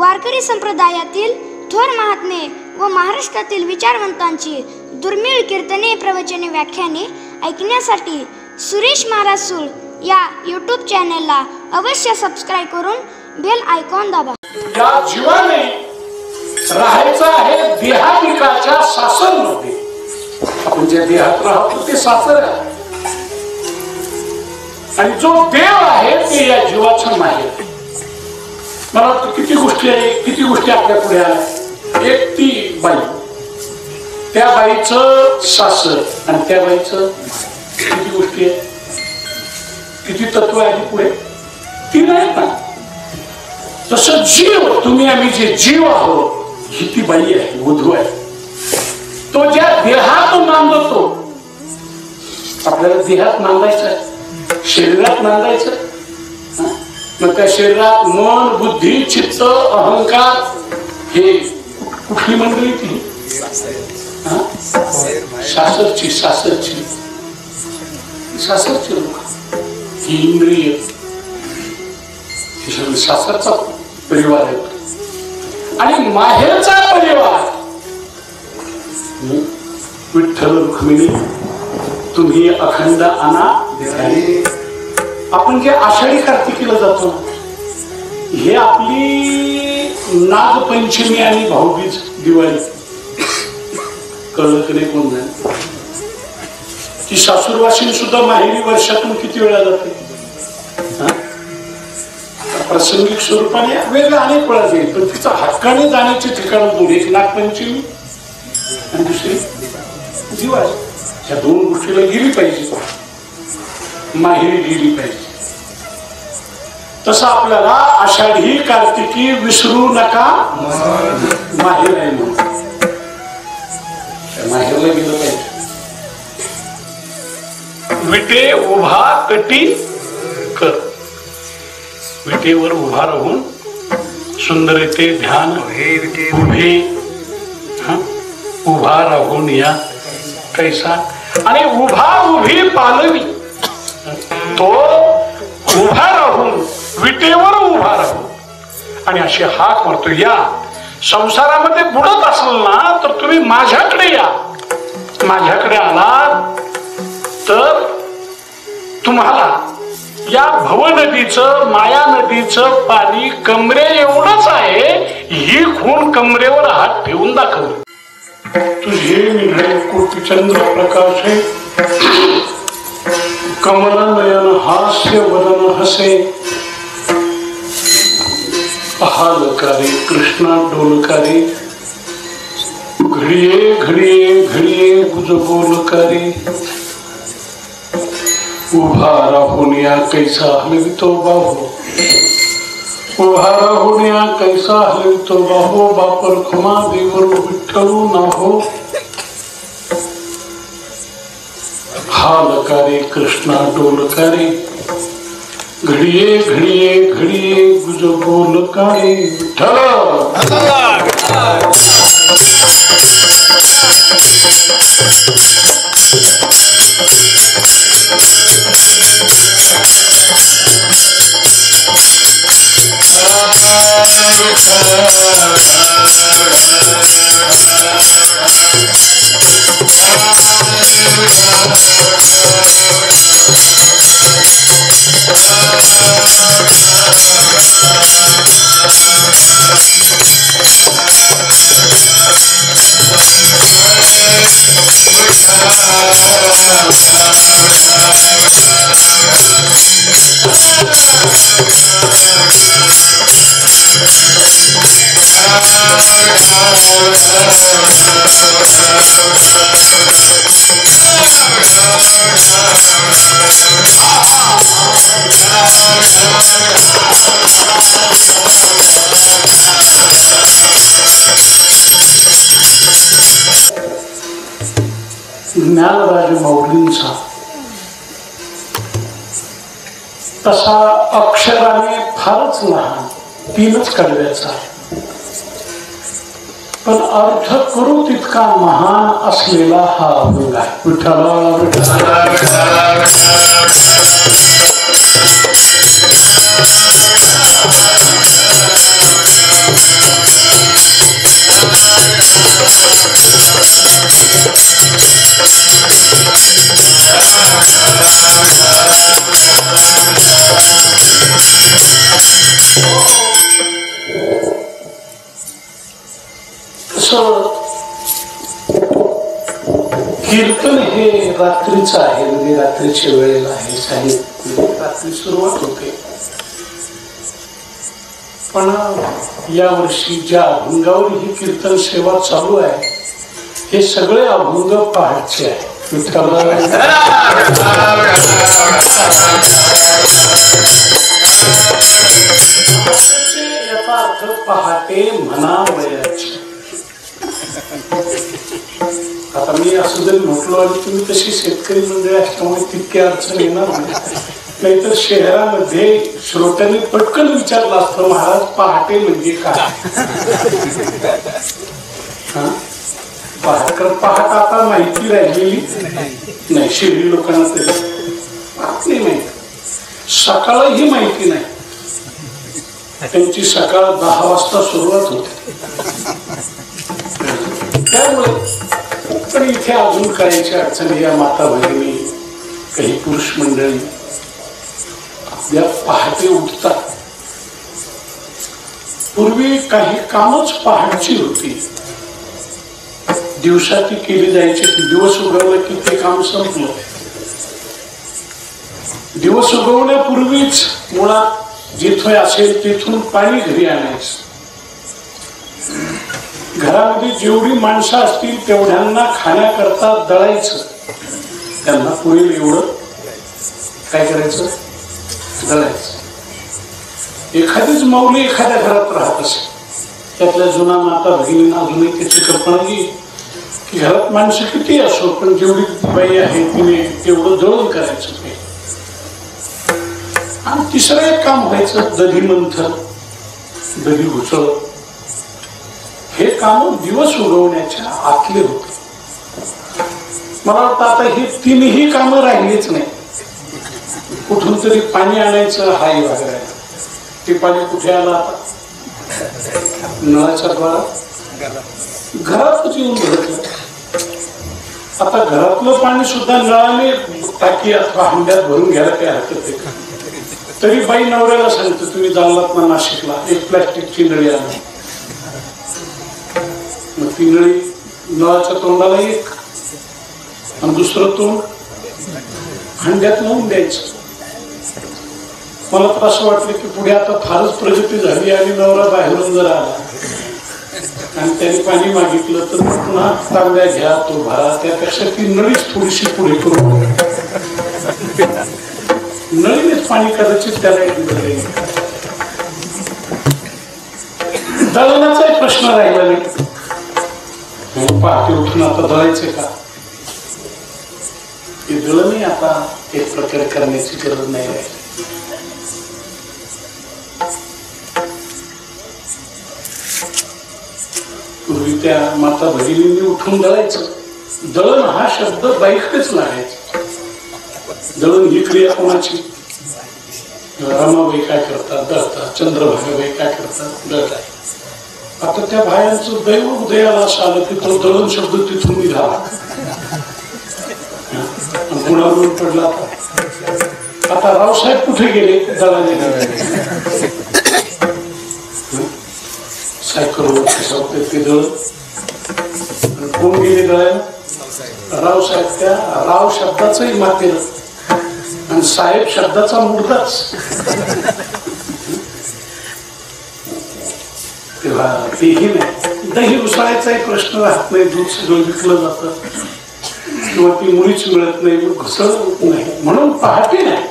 वारकरी संप्रदायातील थोर महात्मे व महाराष्ट्रातील विचारवंतांची दुर्मिळ कीर्तने, प्रवचने, व्याख्याने ऐकण्यासाठी सुरेश महाराज सूळ या यूट्यूब चॅनलला अवश्य सबस्क्राईब करून बेल आयकॉन दाबा. या जीवाने राहायचं आहे देहानिकाच्या सासरमध्ये. आपण जे देहात राहतो ते सासर आहे आणि जो देव आहे ते या जीवाचं माहेर. मला वाटतं किती गोष्टी आपल्या पुढे आल्या. एक ती बाई, त्या बाईचं सासर आणि त्या बाईचं किती गोष्टी आहे, किती तत्व आहे पुढे, ती नाही ना. तसं जीव, तुम्ही आम्ही जे जीव आहोत ही ती बाई आहे, वधू आहे. तो ज्या देहात नांदतो, आपल्याला देहात नांदायचं आहे, शरीरात नांदायचं. मग त्या शरीरात मन, बुद्धी, चित्त, अहंकार हे कुठली मंडळी ती सासरची लोक, ही इंद्रिय, सासरचा परिवार आहे. आणि माहेरचा परिवार विठ्ठल रुक्मिणी तुम्ही अखंड आणा. आपण जे आषाढी कार्तिकीला जातो हे आपली नागपंचमी आणि भाऊबीज, दिवाळी. कळलं की नाही कोण नाही की सासूरवासीन सुद्धा माहेरी वर्षातून किती वेळा जाते. प्रासंगिक स्वरूपाने वेगळं अनेक वेळा जाईल, पण तिचा हक्काने जाण्याचे ठिकाण दोन, एक नागपंचमी आणि दुसरी दिवाळी. या दोन गोष्टीला गेली पाहिजे, माहेरी गेली पाहिजे. तसं आपल्याला आषाढी कार्तिकी विसरू नका. माहेर आहे म्हणून माहेरला गेलं पाहिजे. विटे उभा कटी कर, विटेवर उभा राहून सुंदर येते ध्यान. उभे उभा राहून या कैसा, आणि उभी पालवी. तो उभा राहून विटेवर उभा राहून आणि अशी हाक मारतो, या संसारामध्ये बुडत असेल ना तर तुम्ही माझ्याकडे या. माझ्याकडे आलात तर तुम्हाला या भवनदीचं, माया नदीचं पाणी कमरे एवढंच आहे. ही खून कमरेवर हात ठेवून दाखवली. तुझे निघाले कोटी चंद्र प्रकाश है, कमल नयन हास्य वदन हसे. हालकारे कृष्णा डोलकारे, घडिये घडिये घडिये गुज बोलकारे. उभा राहून या कैसा हलवितो बाहो, उभा राहून या कैसा हलवितो बाहो. बापर खुमा देवर विठ्ठलू नाहो. हालकारे कृष्णा डोलकारे, घडिये घडिये घडिये गुज बोलकारे. विठ्ठल ज्ञानराज माऊलींचा तसा अक्षराने फारच लहान, 3च कडव्याचा, पण अर्थ करू तितका महान असलेला हा अभंग आहे. विठ्ठला विठ्ठला कीर्तन हे रात्रीचं आहे, म्हणजे रात्रीच्या वेळेला आहे, साहित्य रात्री सुरुवात होते. पण या वर्षी ज्या अभंगावर ही कीर्तन सेवा चालू आहे हे सगळे अभंग पहाटचे आहे. याचा अर्थ पहाटे म्हणावयाचे. आता मी असं जरी म्हटलो आणि तुम्ही तशी शेतकरी मंडळी असल्यामुळे तितकी अडचण येणार नाहीतर शहरामध्ये श्रोत्यांनी पटकन विचारलं असतं महाराज पहाटे म्हणजे काय. पहाट आता माहिती राहिलेली नाही, शहरी लोकांना तरी नाही माहिती, सकाळही माहिती नाही. त्यांची सकाळ 10 वाजता सुरुवात होते. त्यामुळे पण इथे अजून करायची अडचणी या माता भगिनी काही पुरुष मंडळी या पहाटे उठतात. पूर्वी काही कामच पहाटची होती, दिवसाती केली जायची. दिवस उगवला की ते काम संपलं. दिवस उगवण्यापूर्वीच मुळात जिथे असेल तिथून पाणी घरी आणायचं. घरामध्ये जेवढी माणसं असतील तेवढ्यांना खाण्याकरता दळायचं. त्यांना पुरेल एवढं काय करायचं, दळायचं. एखादीच माऊली एखाद्या घरात राहत असेल, त्यातल्या जुना माता भगिनींना अजूनही त्याची कल्पना येईल की घरात माणसं किती असो पण जेवढी बाई आहे तिने तेवढं दळण करायचं. आणि तिसरं एक काम व्हायचं दही मंथन, दही घुसळ. हे काम दिवस उगवण्याच्या आतले होते. मला वाटतं आता हे तीनही कामं राहिलीच नाही. कुठून तरी पाणी आणायचं हाही वगैरे. ते पाणी कुठे आलं आता, नळाच्या द्वारा घरातच येऊन धरलं. आता घरातलं पाणी सुद्धा नळाने टाकी अथवा हंड्यात भरून घ्यायला काही हरकत आहे. तरी बाई नवऱ्याला सांगतो तुम्ही जालनात ना नाशिकला एक प्लॅस्टिकची नळी आणा. मग ती नळी नळाच्या तोंडाला एक आणि दुसरं तोंड हंड्यात लावून द्यायचं. मला तर असं वाटलं की पुढे आता फारच प्रगती झाली आणि नवरा बाहेरून जर आला आणि त्याने पाणी मागितलं तर पुन्हा तांब्या घ्या तो भरा. त्यापेक्षा ती नळीच थोडीशी पुढे करू. नळीनेच पाणी कदाचित त्याला दिलं. दळणाचा एक प्रश्न राहिला नाही. पहाटे उठून आता दळायचे का, हे दळणही आता एक प्रकारे करण्याची गरज नाही राहिली. पूर्वी त्या माता भगिनींनी उठून दळायचं. दळण हा शब्द बाईकडेच लागायचा. दळण ही क्रिया कोणाची, रमाबाई काय करतात दळतात, चंद्रभागाबाई काय करतात दळतात. आता त्या भायांचं दैव उदयाला असं आलं की तो दळण शब्द तिथून निघाला गुणावरून पडला. आता रावसाहेब कुठे गेले, दळाने सायकलवर ते दळण. कोण गेले दळायला, रावसाहेब. त्या राव शब्दाचंही मातेल आणि साहेब शब्दाचा मुर्दाच. तेव्हा तेही नाही. दही उसाळायचाही प्रश्न राहत नाही. दूध सगळं विकलं जातं किंवा ती मुळीच मिळत नाही, मग घुसळ होत नाही. म्हणून पहाटे नाही.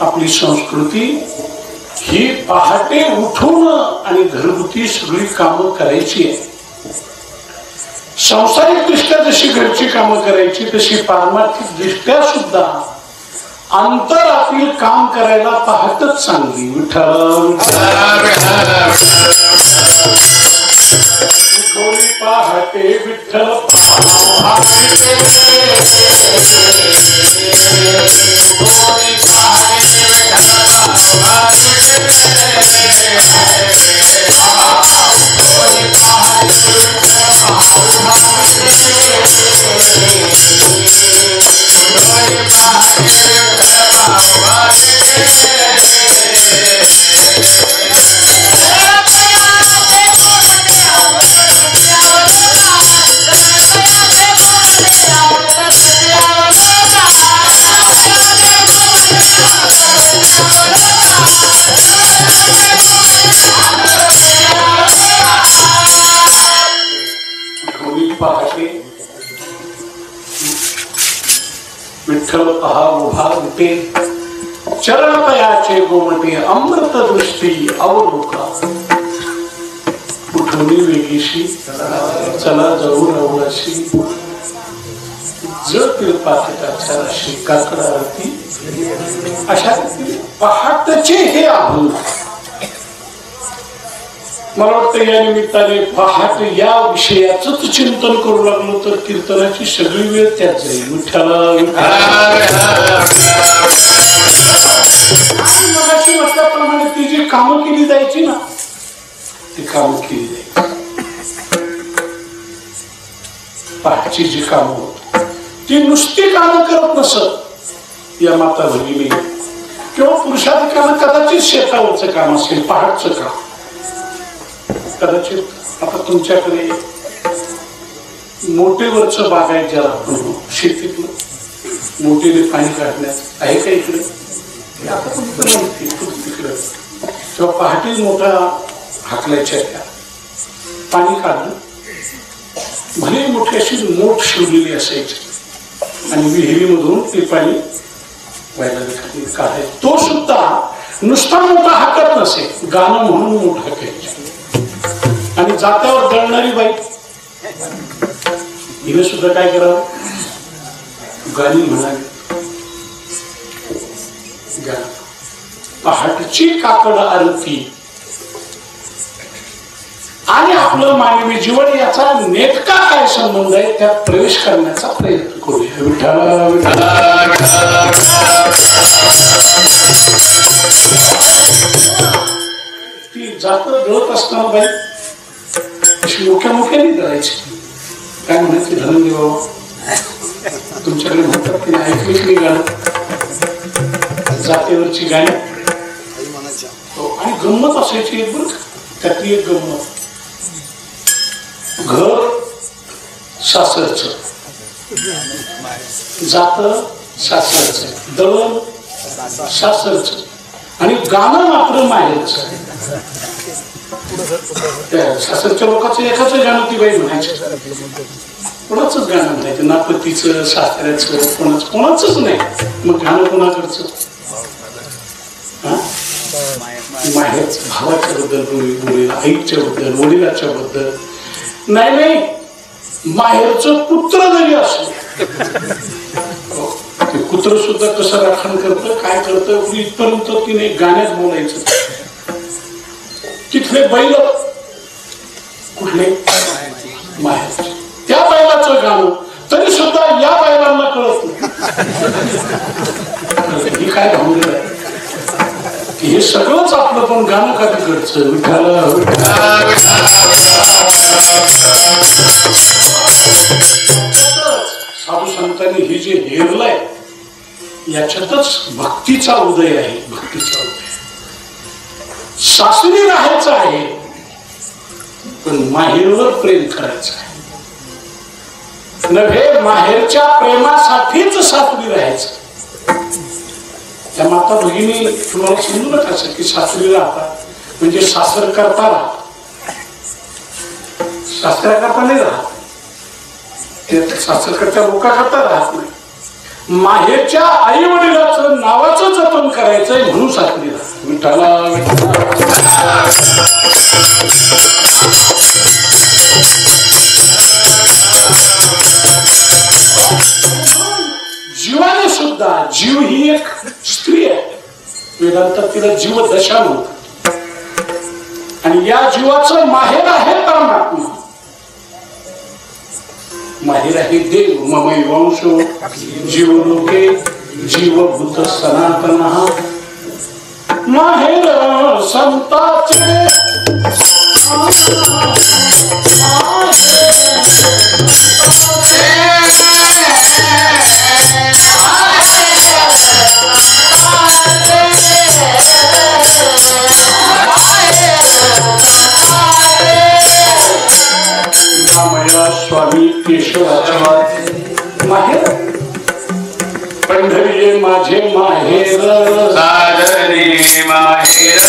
आपली संस्कृती ही पहाटे उठून आणि घरगुती सगळी कामं करायची आहे. संसारिक दृष्ट्या जशी घरची कामं करायची तशी पारमार्थिक दृष्ट्या सुद्धा अंतरातील काम करायला पहाटच चांगली. विठ्ठल पहाटे विठ्ठल विठ्ठल पहा उभा विटे चरण पयाचे गोमटे अमृत दृष्टी अवलोका उठवली वेगीशी चला जाऊ रवळशी जर तिरपाथिकाच्या राशी काकडा आरती अशा पहाटचे हे आव्हान. मला वाटतं या निमित्ताने पहाट या विषयाच चिंतन करू लागलो तर कीर्तनाची सगळी वेळ त्यात जाईल. विठ्ठला मगाशी म्हटल्याप्रमाणे ती जी कामं केली जायची ना ती कामं केली जायची. पहाटची जी कामं होत ती नुसती कामं करत नसत या माता भगिनी किंवा पुरुषाधिकांना कदाचित शेतावरचं काम असेल पहाटचं काम. कदाचित आता तुमच्याकडे मोठेवरचं बागायत ज्याला आपण शेतीतलं मोठेने पाणी काढण्यात आहे का इकडे आता तिकडे किंवा पहाटे मोठा हाकलायच्या त्या पाणी काढलं भले मोठी अशी मोठ शिवलेली असायची आणि विहिरीमधून ते पाणी व्हायला काढायचं. तो सुद्धा नुसता मोठा हाकत नसे गाणं म्हणून मोठं हाकायचे. आणि जात्यावर जळणारी बाई हिने सुद्धा काय करावं गाणी म्हणावी. पहाटची काकड आरती आणि आपलं मानवी जीवन याचा नेटका काय संबंध आहे त्यात प्रवेश करण्याचा प्रयत्न करूया. विठ्ठला विठ्ठला ती जात जळत असताना बाई अशी मोठ्या मोठ्याने जळायची. काय म्हणायची धनंजय बाबा तुमच्याकडे म्हणतात की ऐकली की गाणं जातेवरची गाणी आणि गंमत असायची एक बरं त्यातली एक गंमत. घर सासरचं जात सासरचं दळण सासरचं आणि गाणं मात्र माहेरचं. त्या सासरच्या लोकांचं एकाच गाणं ती बाई म्हणायची कोणाच गाणं म्हणायचं ना पतीचं सासऱ्याचं कोणाच नाही. मग गाणं कोणाकडचं माहेरच भावाच्या बद्दल बोलेल आईच्या बद्दल वडिलाच्या बद्दल नाही माहेरचं पुत्र जरी असलं ते कुत्र सुद्धा कसं राखण करतं काय करतं इथपर्यंत तिने गाण्यात बोलायचं. तिथले बैल कुठले माहेर त्या बैलाचं गाणं तरी सुद्धा या बैलांना कळत नाही. काय भावना आहे की हे सगळंच आपलं पण गाणं का तिकडचं विठ्ठला साधू संतांनी हे जे हेरलंय याच्यातच भक्तीचा उदय आहे. भक्तीचा उदय सासरी राहायचं आहे पण माहेरवर प्रेम करायचं आहे नव्हे माहेरच्या प्रेमासाठीच सासरी राहायचं. त्या माता भगिनी तुम्हाला समजू नका की सासरी राहतात म्हणजे सासर करता राहत सासऱ्या करता नाही राहत ते सासरकडच्या लोकांकरता राहत नाही. माहेरच्या आई वडिलाचं नावाचं जतन करायचंय म्हणून सासरी राहत. विठ्ठला जीवाने सुद्धा जीव ही एक स्त्री आहे. वेदांतात तिला जीव दशा म्हणतात आणि या जीवाचं माहेर आहे परमात्मा. माहेर आहे देव ममई वंशो जीवलोके जीवभूत सनातन माहेर संताचे स्वामी केशवाच्या माहेर पंढरी माझे माहेर साजरे माहेर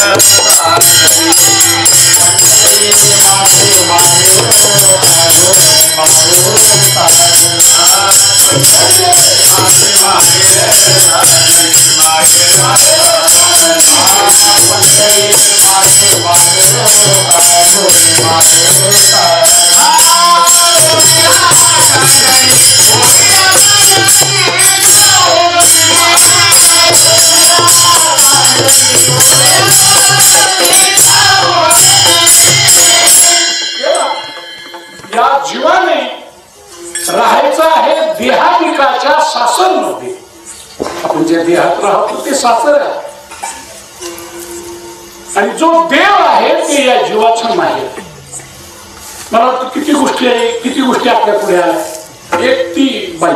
या जीवाने राहायचं आहे देहानिकाच्या सासरमध्ये. आपण ज्या देहात राहतो ते सासर आहे आणि जो देव आहे ते या जीवाचं माहेर. मला वाटतं किती गोष्टी आपल्या पुढे आल्या. एक ती बाई,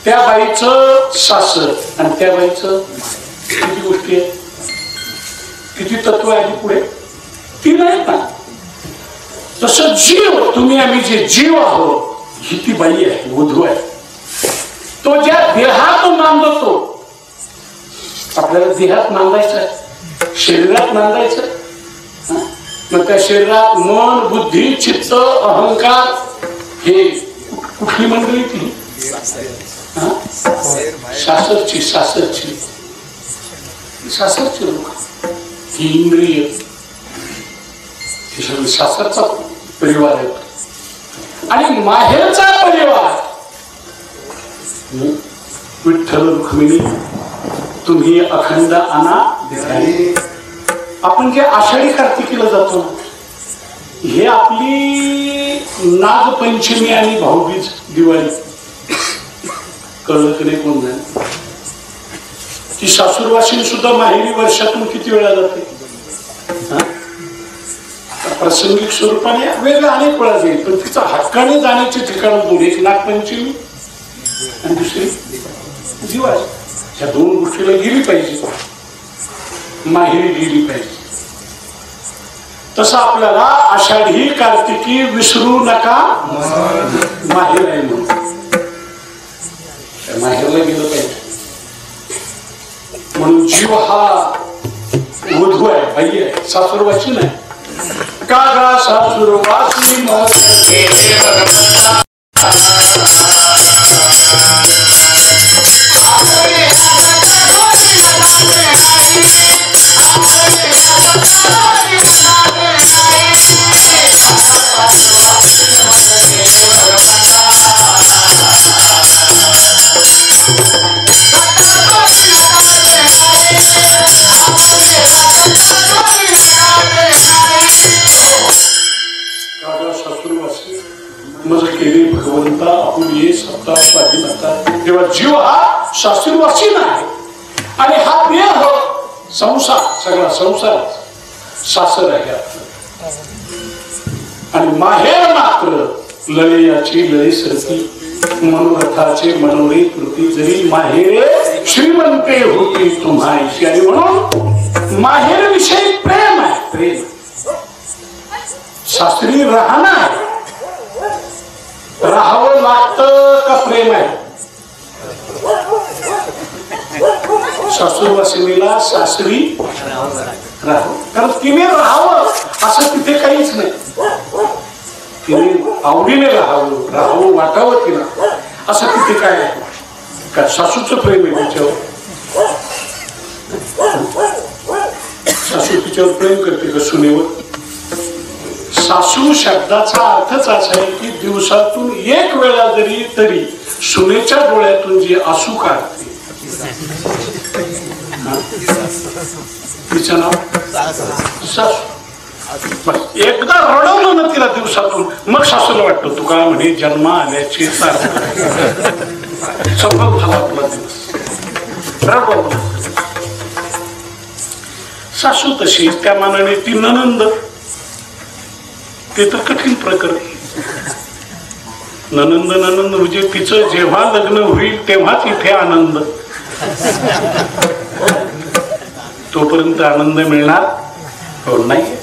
त्या बाईचं सासर आणि त्या बाईचं किती गोष्टी आहेत, किती तत्व आहे पुढे ती नाही ना. तसं जीव तुम्ही आम्ही जे जीव आहोत ही ती बाई आहे, वधू आहे. तो ज्या देहात नांदतो, आपल्याला देहात नांदायचं आहे, शरीरात नांदायचं. मग त्या शरीरात मन बुद्धी चित्त अहंकार हे कुठली मंडळी ती सासरची लोक ही इंद्रिय सासरचा परिवार आहे. आणि माहेरचा परिवार विठ्ठल रुक्मिणी तुम्ही अखंड आणा दिसाली. आपण जे आषाढी कार्तिकीला जातो हे आपली नागपंचमी आणि भाऊबीज दिवाळी कळलं की नाही कोण जाणे. ती सासूरवासीन सुद्धा माहेरी वर्षातून किती वेळा जाते. प्रासंगिक स्वरूपाने वेगळं अनेक वेळा जाईल, पण तिचा हक्काने जाण्याचे ठिकाण दोन, एक नागपंचमी आणि दुसरी दिवाळी. ह्या दोन गोष्टीला गेली पाहिजे, माहेरी गेली पाहिजे. तसं आपल्याला आषाढी कार्तिकी विसरू नका. माहेर आहे म्हणून माहेरला गेलं पाहिजे. म्हणून जीव हा वधू आहे, बाई आहे, सासूरवाची नाही. कागा सासूरवासी मज केले भगवंता आपण ये सत्ता स्वाधीनता. तेव्हा जीव हा सासूरवासी नाही आणि हा देह संसार, सगळा संसार सासर आहे आपलं. आणि माहेर मात्र लययाची लय सरती मनोरथाचे मनोरे कृती. जरी माहेरे श्रीमंते होती तुम्हाशी. आणि म्हणून माहेर विषयी प्रेम आहे, प्रेम. सासरी राहणार राहावं लागतं का प्रेम आहे. सासूरवासिनीला सासरी राहावं, कारण तिने राहावं असं तिथे काहीच नाही. तिने आवडीने राहावं वाटावं तिला असं तिथे काय आहे का. सासूचं प्रेम आहे तिच्यावर. सासू तिच्यावर प्रेम करते का सुनेवर. सासू शब्दाचा अर्थच असा आहे की दिवसातून एक वेळा जरी तरी सुनेच्या डोळ्यातून जे आसू काढते तिचं नाव सासू. बस एकदा रडवलं ना तिला दिवसातून, मग सासूला वाटतं तुका म्हणे जन्म आल्याची सफल झाला तुला दिवस. रडवलं सासू तशी, त्या मानाने ती ननंद, ते तर कठीण प्रकरण. ननंद ननंद म्हणजे तिचं जेव्हा लग्न होईल तेव्हाच इथे आनंद, तोपर्यंत आनंद मिळणार हो नाही.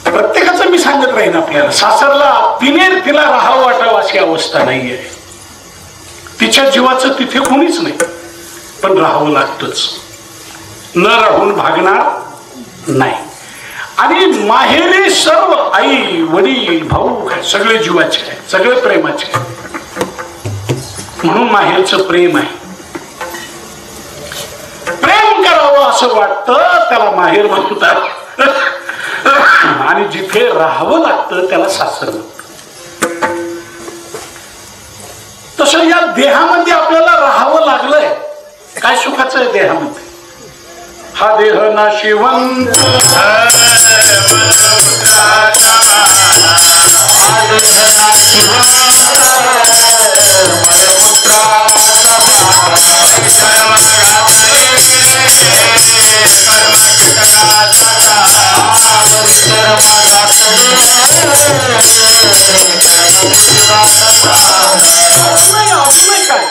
प्रत्येकाचं मी सांगत राहीन आपल्याला, सासरला तिला राहावं वाटावं अशी अवस्था नाहीये. तिच्या जीवाचं तिथे कोणीच नाही, पण राहावं लागतच, न राहून भागणार नाही. आणि माहेरी सर्व आई वडील भाऊ सगळे जीवाचे आहे, सगळे प्रेमाचे आहे. म्हणून माहेरचं प्रेम आहे. प्रेम करावं असं वाटतं त्याला माहेर म्हणतात, आणि जिथे राहावं लागतं त्याला सासर म्हणतात. तसं या देहामध्ये आपल्याला राहावं लागलंय. काय सुखाचं आहे देहामध्ये? हा देह नाशिवंत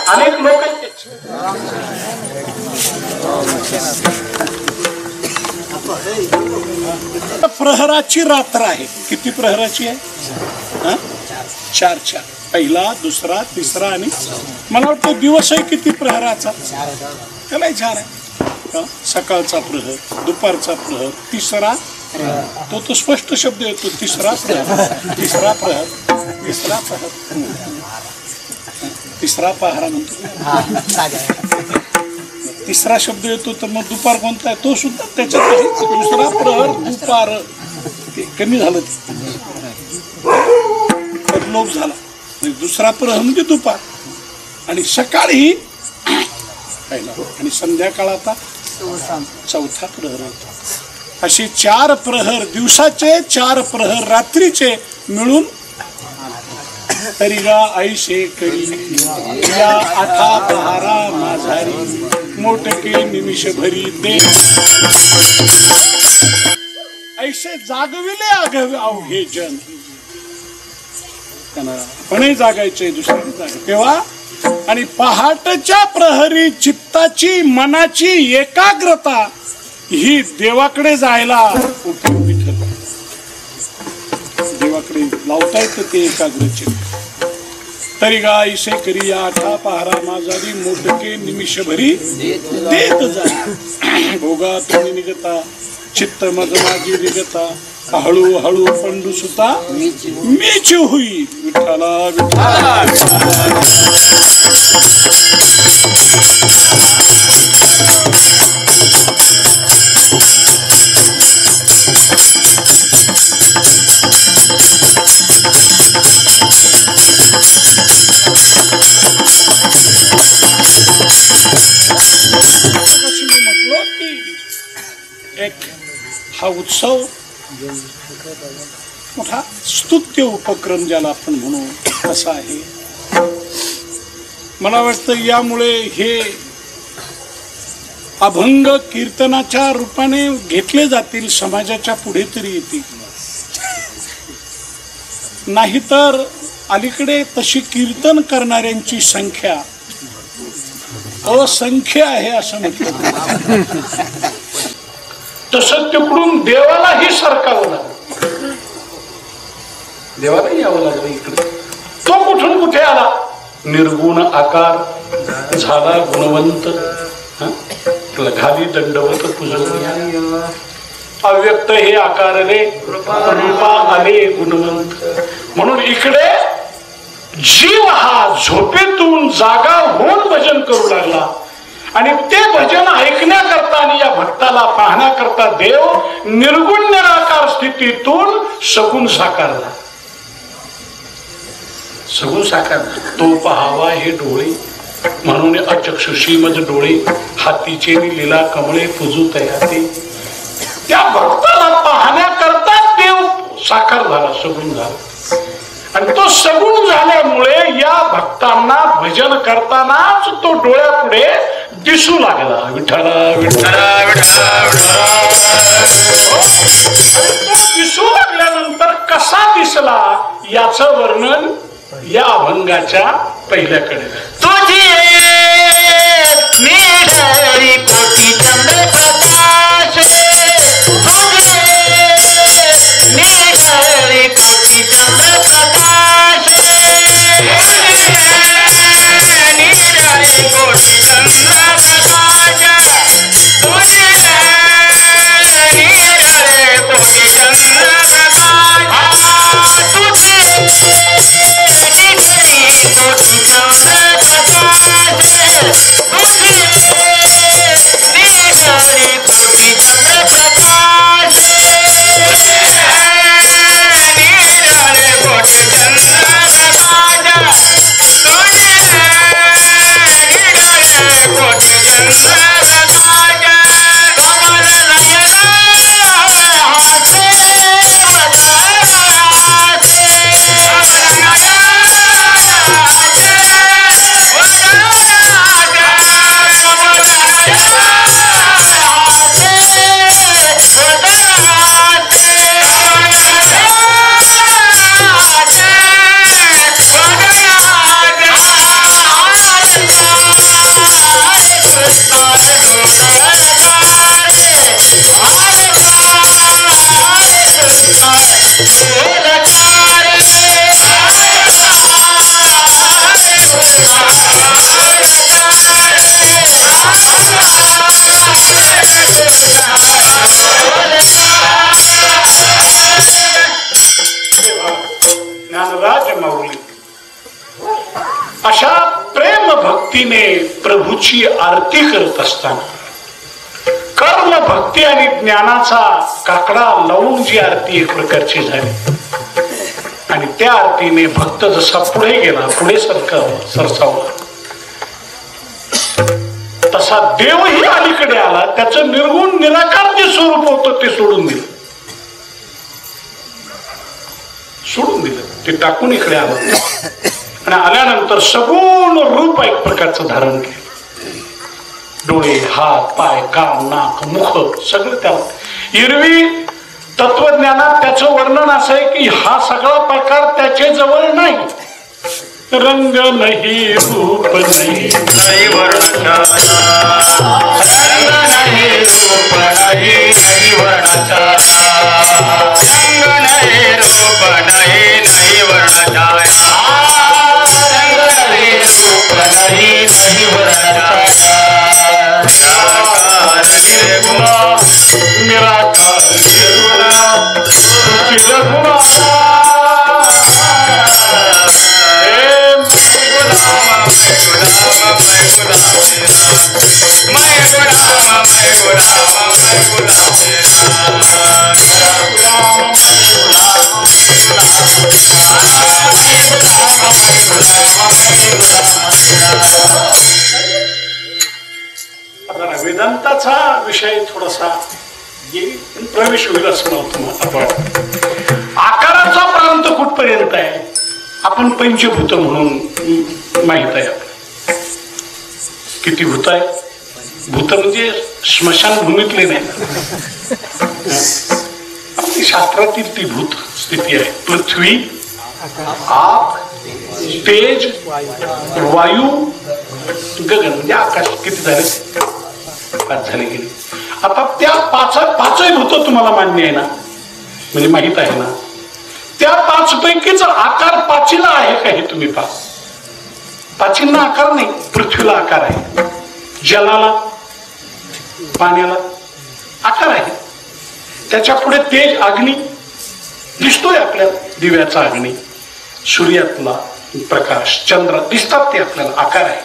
अनेक लोक प्रहराची रात्र आहे. किती प्रहराची आहे? 4. पहिला, दुसरा, तिसरा आणि मला वाटतं दिवसही किती प्रहराचा? त्यालाही 4 आहे. सकाळचा प्रहर, दुपारचा प्रहर, तिसरा तो स्पष्ट शब्द येतो. तिसरा प्रहर, तिसरा प्रहर, तिसरा प्रहर, तिसरा पहारा म्हणतो. तिसरा शब्द येतो तर मग दुपार कोणता आहे? तो सुद्धा त्याच्यात दुसरा प्रहर, दुपार. ते कमी झालं, ते लोप झाला. दुसरा प्रहर म्हणजे दुपार, आणि सकाळी पहिला, आणि संध्याकाळ आता चौथा प्रहर होता. असे 4 प्रहर दिवसाचे, 4 प्रहर रात्रीचे मिळून तरी गा ऐशे करी या 8 पहारा माझारी मोठके निमिष भरी दे. ऐसे जागविले अवघे जन. पण जागायचे दुसरी जागा तेव्हा. आणि पहाटच्या प्रहरी चित्ताची मनाची एकाग्रता ही देवाकडे जायला उपयोगी ठरते. देवाकडे लावता येतं ते एकाग्रचित्त. तरी गा ऐसे करी या 8 पहारा माझारी मोठके निमिष भरी देत जा. भोगा तुम्ही निघता चित्त मज माझी निघता. हळू हळू पंडू सुता मीच होई. विठ्ठला विठ्ठला म्हटलो की एक हा उत्सव मोठा स्तुत्य उपक्रम ज्याला आपण म्हणू असा आहे. मला वाटतं यामुळे हे अभंग कीर्तनाच्या रूपाने घेतले जातील, समाजाच्या पुढे तरी येतील. नाहीतर अलीकडे तशी कीर्तन करणाऱ्यांची संख्या असंख्य आहे असं म्हटलं. तसं तिकडून देवालाही सरकावं लागलं, देवालाही यावं लागलं इकडे. तो कुठून कुठे आला? निर्गुण आकार झाला गुणवंत, घाली दंडवत पूजन. अव्यक्त हे आकारले रूपा आले गुणवंत. म्हणून इकडे जीव हा झोपेतून जागा होऊन भजन करू लागला, आणि ते भजन ऐकण्याकरता आणि या भक्ताला पाहण्याकरता देव निर्गुण निराकार स्थितीतून सगुण साकारला. सगुण साकारला. तो पहावा हे डोळे म्हणून अचक्षुषी मज डोळे हातीचे लीला कमळे पूजू तयाते. त्या भक्ताला पाहण्याकरता साकार झाला, सगुण झाला. आणि तो सगुण झाल्यामुळे या भक्तांना भजन करतानाच तो डोळ्यापुढे दिसू लागला. विठ्ठला विठ्ठला विठ्ठला. तो दिसू लागल्यानंतर कसा दिसला याचं वर्णन या अभंगाच्या पहिल्याकडे. तुझी निळी कोटी चंद्र प्रकाश, तुझे निळी कोटी चंद्र प्रकाश, निळी कोटी चंद्र प्रकाश, तुझे निळी कोटी चंद्र प्रकाश, तुझे अशा प्रेम भक्तीने प्रभूची आरती करत असताना कर्म भक्ती आणि ज्ञानाचा काकडा लावून जी आरती एक प्रकारची झाली आणि त्या आरतीने भक्त जसा पुढे गेला, पुढे सरसावला, तसा देवही अलीकडे आला. त्याचं निर्गुण निराकार जे स्वरूप होतं ते सोडून दिलं, ते टाकून इकडे आलं आणि आल्यानंतर सगुण रूप एक प्रकारचं धारण केलं. डोळे, हात, पाय, कान, नाक, मुख सगळं त्याला. एरवी तत्वज्ञानात त्याचं वर्णन असं आहे की हा सगळा प्रकार त्याचे जवळ नाही. रंग नाही, रूप नाही, नाही वर्णाचा, रंग नाही, रूप नाही, नाही वर्णाचा, रंग नाही, रूप नाही, नाही वर्णाचा, रंग नाही, रूप नाही, नाही वर्णाचा, निराकार वेदांताचा विषय थोडासा प्रवेश होईल असं मला आकाराचा प्रांत कुठपर्यंत आहे आपण पंचभूत म्हणून माहित आहे. किती भूत आहे? भूत म्हणजे स्मशानभूमीतले नाही, आपली शास्त्रातील ती भूत स्थिती आहे. पृथ्वी, आप, तेज, वायू, गगन म्हणजे आकाश. किती झाले? 5 झाले गेले. आता त्या पाचही भूत तुम्हाला मान्य आहे ना, म्हणजे माहित आहे ना. त्या 5 पैकीच आकार 5ला आहे का हे तुम्ही पहा. 5ना आकार नाही, पृथ्वीला आकार आहे, जलाला, पाण्याला आकार आहे. त्याच्या पुढे तेज, अग्नी दिसतोय आपल्याला, दिव्याचा अग्नी, सूर्यातला प्रकाश, चंद्र दिसतात ते आपल्याला, आकार आहे.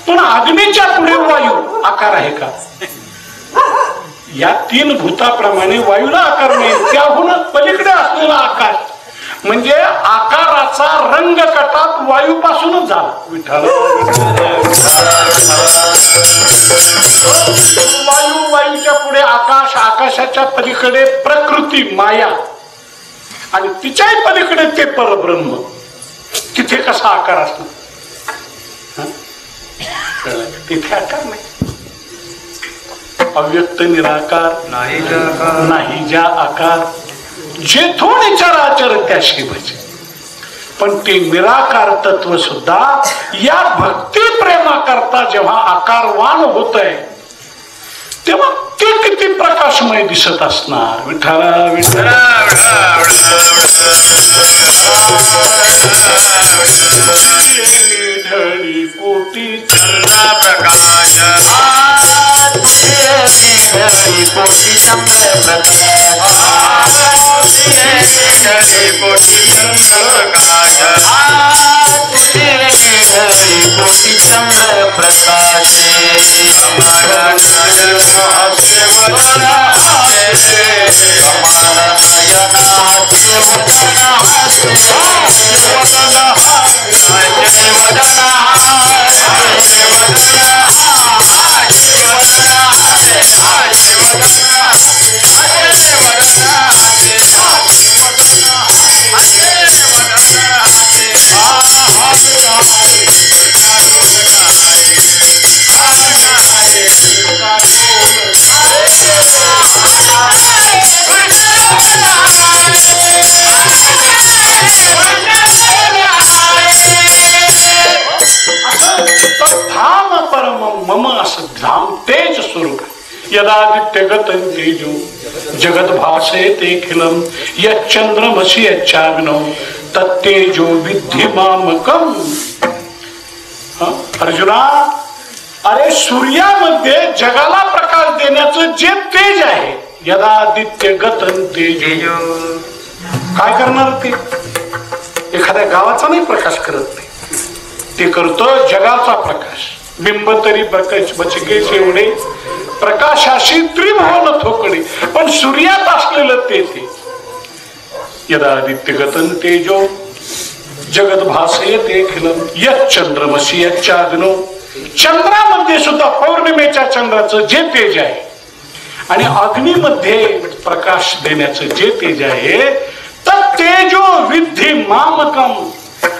पण अग्नीच्या पुढे वायू आकार आहे का? या 3 भूताप्रमाणे वायूला आकार नाही. त्याहून पलीकडे असलेला आकाश म्हणजे आकाराचा रंग कटात वायूपासूनच झाला. विठ्ठल वायूच्या पुढे आकाश, आकाशाच्या पलीकडे प्रकृती, माया आणि तिच्याही पलीकडे ते परब्रह्म, तिथे कसा आकार असणार? तिथे आकार नाही. अव्यक्त निराकार नाही ज्या आकार, जेथून चराचर त्याशी भजे. पण ते निराकार तत्व सुद्धा या भक्ती प्रेमा करता जेव्हा आकारवान होत आहे तेव्हा ते किती प्रकाशमय दिसत असणार. विठ्ठला विठ्ठला ढळी कोटी चंद्र प्रकाश, कोटी चंद्र प्रकाश, कोटी चंद्र प्रकाश, कोटी चंद्र प्रकाश. हमारा नयन हास्य वदन हास्य, हमारा नयन हास्य वदन हास्य, वदन हास्य वदन हास्य वदन मम असं धाम तेज स्वरूप. यदादित्यगतं तेजो जगद भासयते अखिलम यच्चंद्रमसि यच्चाग्नौ तत्तेजो विद्धि मामकम. अर्जुना, अरे सूर्यामध्ये जगाला प्रकाश देण्याचं जे तेज आहे, यदादित्यगतं तेजो, काय करणार ते? एखाद्या गावाचा नाही प्रकाश करत नाही, ते करतो जगाचा प्रकाश. बिंब तरी बचकेस एवढे प्रकाशाशी त्रिभुवन थोकडे, पण सूर्यात असलेलं ते यदादित्यगतं तेजो जगद भासयते अखिलम यच्चंद्रमसि यच्चाग्नौ. चंद्रामध्ये सुद्धा पौर्णिमेच्या चंद्राचं जे तेज आहे आणि अग्नीमध्ये प्रकाश देण्याचं जे तेज आहे, तर तेजो विद्धि मामकम.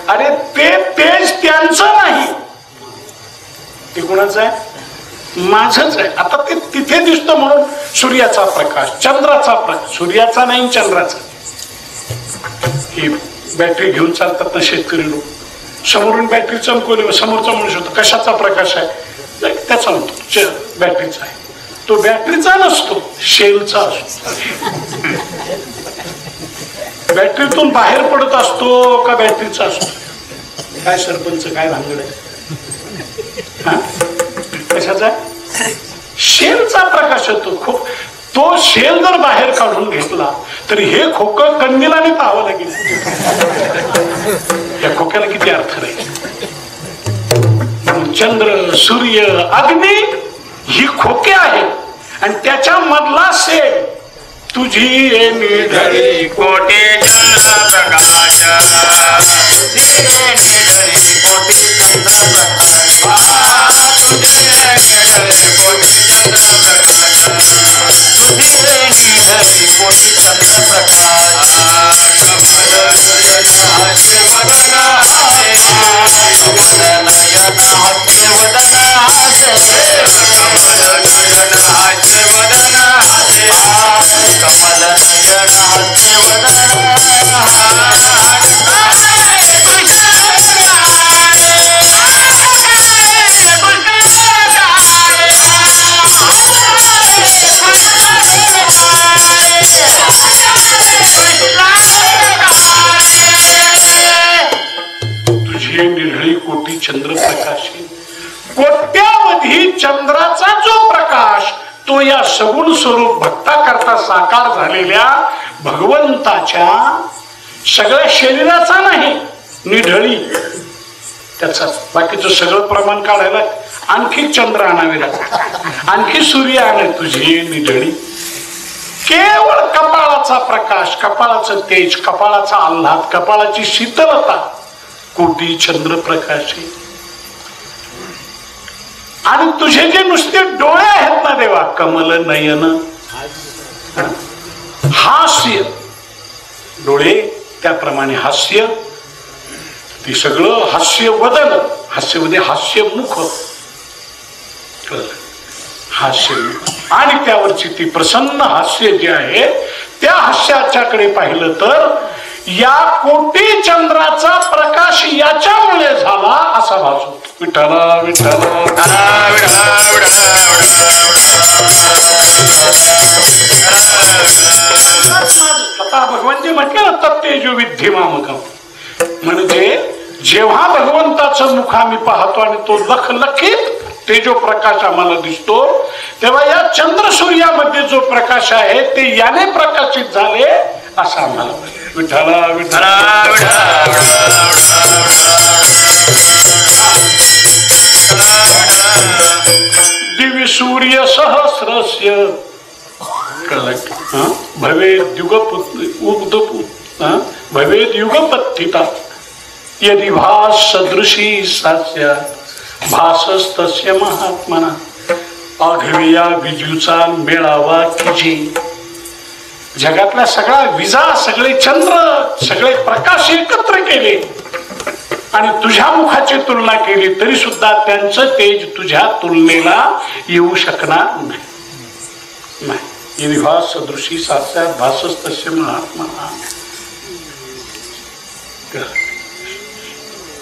अरे ते तेज त्यांचं नाही, ते कोणाचं आहे? माझच आहे. आता ते तिथे दिसतं म्हणून सूर्याचा प्रकाश, चंद्राचा प्रकाश, सूर्याचा नाही चंद्राचा. ही बॅटरी घेऊन चालतात ना शेतकरी लोक, समोरून बॅटरी चमकवली, समोरचा म्हणू शकतो कशाचा प्रकाश आहे, त्याचा म्हणतो बॅटरीचा आहे. तो बॅटरीचा नसतो, शेलचा असतो. बॅटरीतून बाहेर पडत असतो का बॅटरीचा असतो? काय सरपंच, काय भानगड आहे? कशाचा? शेलचा प्रकाश होतो. खूप तो शेल जर बाहेर काढून घेतला तरी हे खोकं कंदिलाने पाहावं लागेल. या खोक्याला किती अर्थ राहील. चंद्र, सूर्य, अग्नी ही खोके आहेत आणि त्याच्या मधला शेल तुझी निढळी कोटी चंद्र प्रकाश, कोटी चंद्र प्रकाश, कोटी चंद्र प्रकाश. कमल नयन हास्य वदन हास्य, वदन नयन हास्य वदन हास्य, कमल नयन हास्य वदन हास्य, कमल नयन हास्य वदन कोटी चंद्र प्रकाशी. कोट्यावधी चंद्राचा जो प्रकाश तो या सगुण स्वरूप भक्ता करता साकार झालेल्या भगवंताच्या सगळ्या शरीराचा नाही, निढळी त्याचा. बाकीचं सगळं प्रमाण काढायला आणखी चंद्र आणावे लागतात, आणखी सूर्य आणावे. तुझी निढळी केवळ कपाळाचा प्रकाश, कपाळाचं तेज, कपाळाचा आल्हाद, कपाळाची शीतलता कोटी चंद्र प्रकाशी. आणि तुझे जे नुसते डोळे आहेत ना देवा, कमल नयन हास्य, डोळे त्याप्रमाणे हास्य, ते सगळं हास्य वदन, हास्यमध्ये हास्यमुख, हास्य आणि त्यावरची ती प्रसन्न हास्य जे आहे त्या हास्याच्याकडे पाहिलं तर या कोटी चंद्राचा प्रकाश याच्यामुळे झाला असा भास होतो. विठ्ठला विठ्ठला स्वतः भगवान जे म्हटलं ना तत्तेजो विद्धी मामकम, म्हणजे जेव्हा भगवंताचं मुख आम्ही पाहतो आणि तो लखलखित तेजो प्रकाश आम्हाला दिसतो, तेव्हा या चंद्र सूर्यामध्ये जो प्रकाश आहे ते याने प्रकाशित झाले असं आम्हाला विठ्ठला विठ्ठला दिव्य सूर्य सहस्रस्य भवेद भवेद युगपत्थिता यदि भास सदृशी सास्या भासस्तस्य महात्मना आघविया विजूचा मेळावा किजी. जगातला सगळा विजा, सगळे चंद्र, सगळे प्रकाश एकत्र केले आणि तुझ्या मुखाची तुलना केली तरी सुद्धा त्यांचं तेज तुझ्या तुलनेला येऊ शकणार नाही. यदि भास सदृशी सास्या भासस्तस्य महात्मना.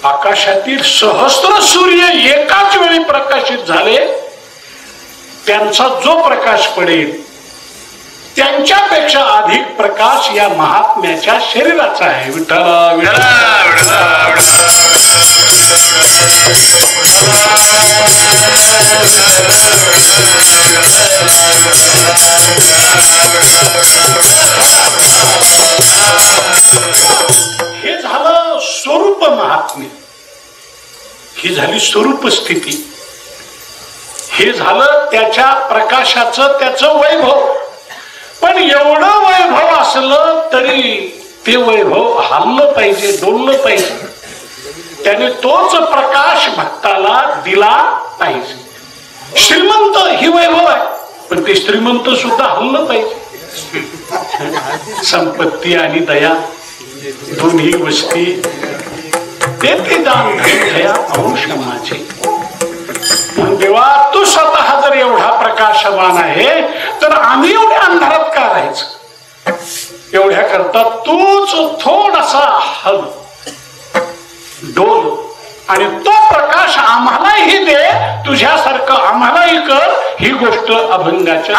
आकाशातील सहस्त्र सूर्य एकाच वेळी प्रकाशित झाले, त्यांचा जो प्रकाश पडेल त्यांच्यापेक्षा अधिक प्रकाश या महात्म्याच्या शरीराचा आहे. विठ्ठला विठ्ठला हे झालं स्वरूप महात्म्य, ही झाली स्वरूप स्थिती, हे झालं त्याच्या प्रकाशाचं त्याचं वैभव. पण एवढं वैभव असलं तरी ते वैभव हललं पाहिजे, डोललं पाहिजे, त्याने तोच प्रकाश भक्ताला दिला पाहिजे. श्रीमंत ही वैभव आहे, पण ते श्रीमंत सुद्धा हललं पाहिजे. संपत्ती आणि दया दोन्ही गोष्टी ते दान दया अंश माझे. देवा तू स्वतः जर एवढा प्रकाशवान आहे तर आम्ही एवढ्या अंधारात का राहायचं? एवढ्या करता तूच थोडासा हल डोल आणि तो प्रकाश आम्हालाही दे, तुझ्यासारखं आम्हालाही कर. ही गोष्ट अभंगाच्या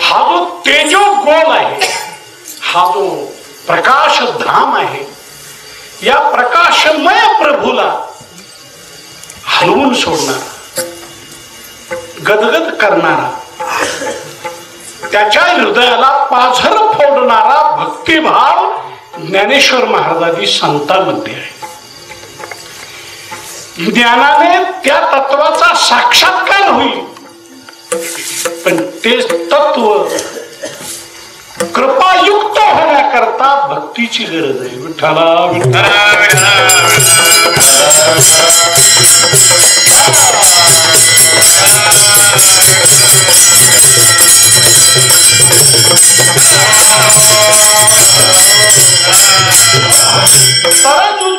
हा जो तेजो गोल आहे, हा जो प्रकाश धाम आहे, या प्रकाशमय प्रभूला हलवून सोडणारा, गदगद करणारा, त्याच्या हृदयाला पाझर फोडणारा भक्तिभाव ज्ञानेश्वर महाराजांनी संतांमध्ये आहे. ज्ञानाने त्या तत्वाचा साक्षात्कार होईल पण तेच तत्व कृपायुक्त होण्याकरता भक्तीची गरज आहे. विठ्ठला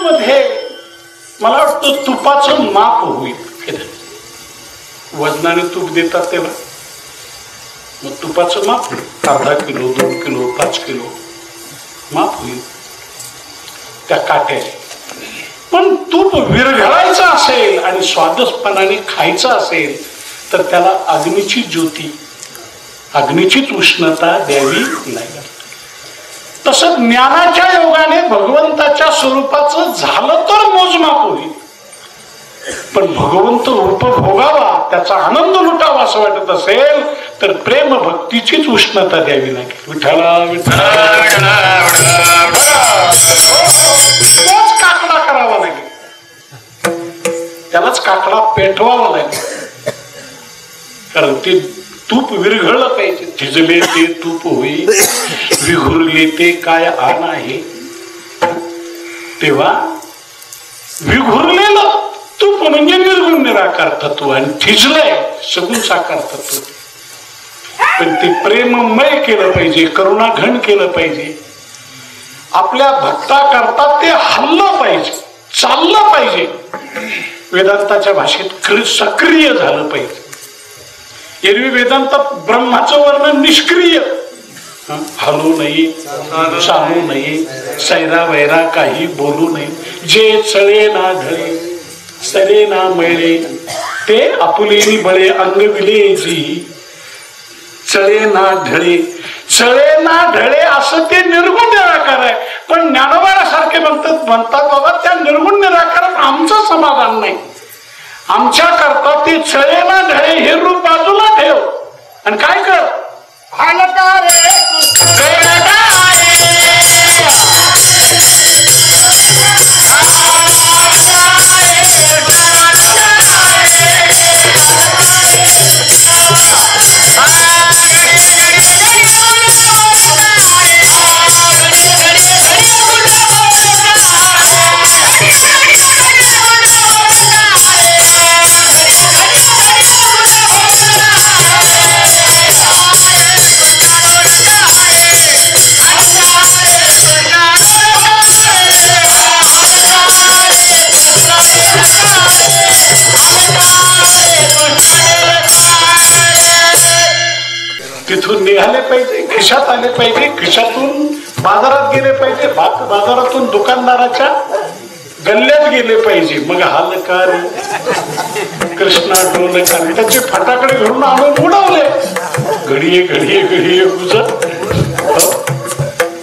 मध्ये मला वाटतं तुपाचं माप होईल. वजनाने तूप देतात तेव्हा मग तुपाचं माप अर्धा किलो 2 किलो 5 किलो माप होईल त्या काट्याचे. पण तूप विरघळायचं असेल आणि स्वादस्पणाने खायचं असेल तर त्याला अग्नीची ज्योती अग्नीचीच उष्णता द्यावी लागेल. तसं ज्ञानाच्या योगाने भगवंताच्या स्वरूपाचं झालं तर मोजमाप होईल. पण भगवंत उपभोगावा त्याचा आनंद लुटावा असं वाटत असेल तर प्रेम भक्तीचीच उष्णता द्यावी लागेल. विठ्ठला तोच काकडा करावा लागेल. त्यालाच काकडा पेटवावा लागेल. कारण ते तूप विरघळलं पाहिजे. थिजले ते तूप होई विघुरले ते काय आण आहे. तेव्हा विघुरलेलं तूप म्हणजे निर्गुण निराकार तत्व आणि थिजलंय सगुण साकार तत्व. पण ते प्रेममय केलं पाहिजे, करुणाघन केलं पाहिजे. आपल्या भक्ता करता ते हल्लं पाहिजे, चाललं पाहिजे. वेदांताच्या भाषेत सक्रिय झालं पाहिजे. एरवी वेदांत ब्रह्माचं वर्णन निष्क्रिय, हलू नये, चालू नये, सैरा वैरा काही बोलू नये. जे चळे ना ढळे सरे ना मळे ते आपुलेनी बळे अंग विले जी. चळे ना ढळे चळे ना ढळे असं ते निर्गुण निराकार आहे. पण ज्ञानोबासारखे म्हणतात बाबा त्या निर्गुण निराकारात आमचं समाधान नाही. आमच्या करता ते चळे ना ढळे हे रूप बाजूला ठेव आणि काय कर तिथून निघाले पाहिजे, खिशात आले पाहिजे, खिशातून बाजारात गेले पाहिजे, बाजारातून दुकानदाराच्या गल्ल्यात गेले पाहिजे. मग हालकार कृष्णा डोलकार त्याचे फटाकडे घेऊन आणून उडवले. घडीये घडीये घडीये गुजर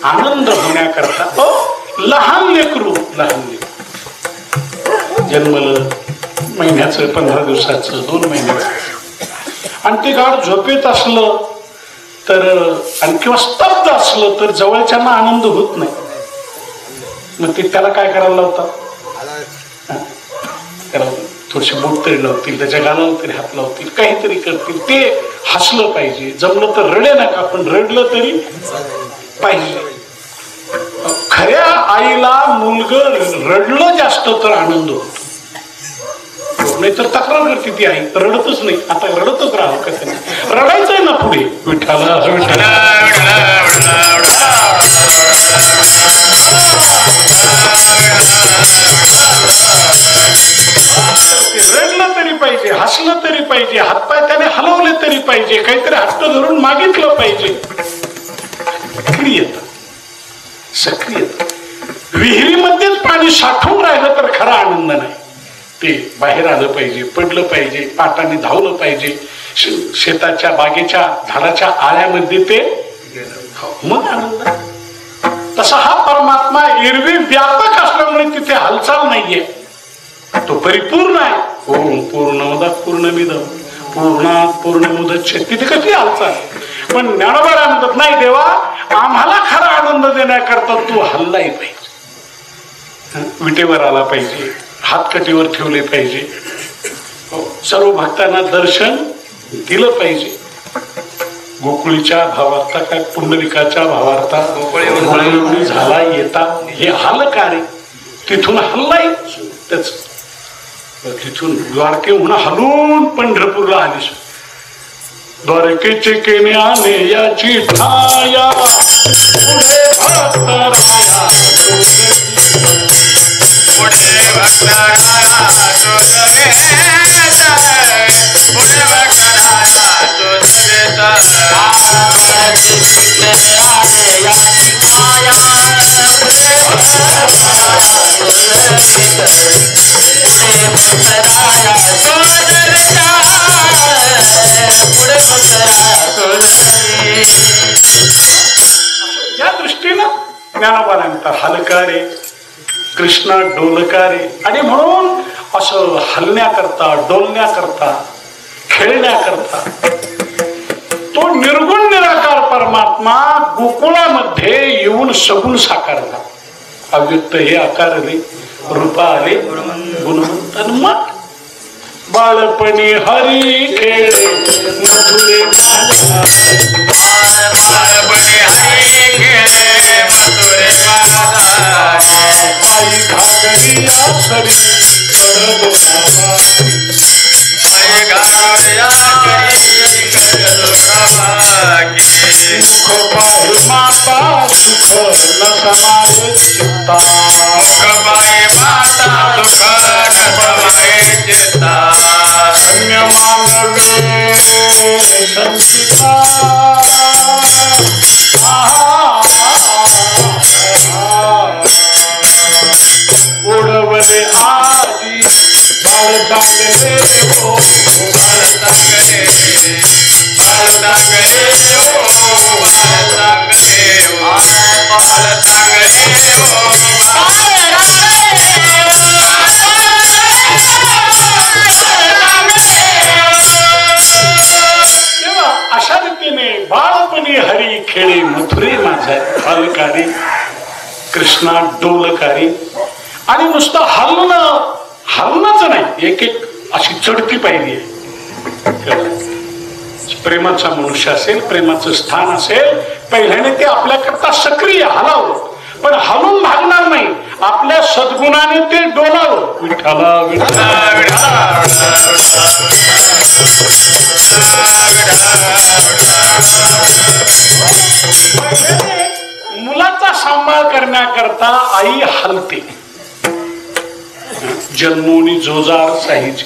आनंद होण्याकरता लहान लेकरू जन्मलं महिन्याचं 15 दिवसाचं 2 महिन्याचं आणि ते गाड झोपेत असलं तर आणि किंवा स्तब्ध असलं तर जवळच्यांना आनंद होत नाही. मग ते त्याला काय करायला लावतात, त्याला थोडीशी बोट तरी लावतील, त्याच्या गालाला तरी हात लावतील, काहीतरी करतील. ते हसलं पाहिजे. जमलं तर रडे नका पण रडलं तरी पाहिजे. खऱ्या आईला मुलगं रडलं जास्त तर आनंद होतो. नाही तर तक्रार करते ती आई रडतच नाही. आता रडतच राहावं कसं नाही, रडायचंय ना पुढे. विठ्ठला रडलं तरी पाहिजे, हसलं तरी पाहिजे, हातपाय त्याने हलवले तरी पाहिजे, काहीतरी हट्ट धरून मागितलं पाहिजे. सक्रियता विहिरीमध्येच पाणी साठवून राहिलं तर खरा आनंद नाही. ते बाहेर आलं पाहिजे, पडलं पाहिजे, पाटाने धावलं पाहिजे, शेताच्या बागेच्या झाडाच्या आळ्यामध्ये ते मग आनंद. तसा हा परमात्मा एरवी व्यापक असल्यामुळे तिथे हालचाल नाहीये. तो परिपूर्ण आहे. ओम पूर्णमदः पूर्णमिदं पूर्णात् पूर्णमुदच्यते. तिथे कशी हालचाल. पण ज्ञानोबा म्हणतात नाही देवा आम्हाला खरा आनंद देण्याकरता तू हल्लाही पाहिजे, विटेवर आला पाहिजे, हातकटीवर ठेवले पाहिजे, सर्व भक्तांना दर्शन दिलं पाहिजे. गोकुळीच्या भावार्था काय पुंडलिकाच्या भावार्था गोकुळी झाला येता हे हल कार्य तिथून हल्लाय त्याच तिथून द्वारकेहून हलून पंढरपूरला आलीस द्वारकेचे केण्याने याची ठाया पुढे भक्तराया पुढे भक्तराया पुढे या दृष्टीनं ज्ञानोबा म्हणतात हलकारे कृष्णा डोलकारे आणि म्हणून असं हलण्याकरता डोलण्याकरता खेळण्याकरता तो निर्गुण निराकार परमात्मा गोकुळामध्ये येऊन सगुण साकारला अव्यक्त हे आकार आले रूपा आले गुणवंत मग बाळपणी हरी खेळ मधुरे बाळपणी हरी खेळ मधुरे आई घागरिया सरी माता सुख न समाये चित्ता माता सुख न समाये चित्ता धन्य मानवे संचिता उडवले आधी बाळ चांगले हो बाळ चांगले बाळ चांगले हो बाळ चांगले बाळ चांगले तेव्हा अशा रीतीने बाळपणी हरी खेळी मथुरे माझा हलकारी कृष्णा डोलकारी आणि नुसतं हलणंच नाही एक एक अशी चढती पाहिजे प्रेमाचा मनुष्य असेल प्रेमाचं स्थान असेल पहिल्याने ते आपल्याकरता सक्रिय हलावं पण हलून भागणार नाही आपल्या सद्गुणाने ते डोलावं विठ्ठला विठ्ठला मुलाचा सांभाळ करण्याकरता आई हलते जन्मोनी जोजार साहीची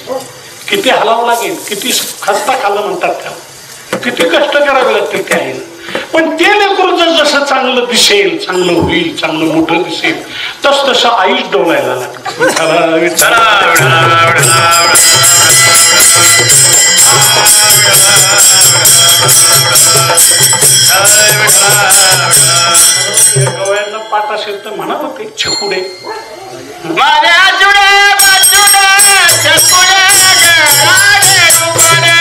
किती हलावं लागेल किती खस्ता खाल्लं म्हणतात त्याला किती कष्ट करावे लागतील त्या आईला पण ते लेकरू जसं चांगलं दिसेल चांगलं होईल चांगलं मोठं दिसेल तस तसं आईच डोलायला लागते गवयांना पाठ असेल तर म्हणा होते छकुडे माझ्या जुडे बजुडे छकुडे गराडे रुपडे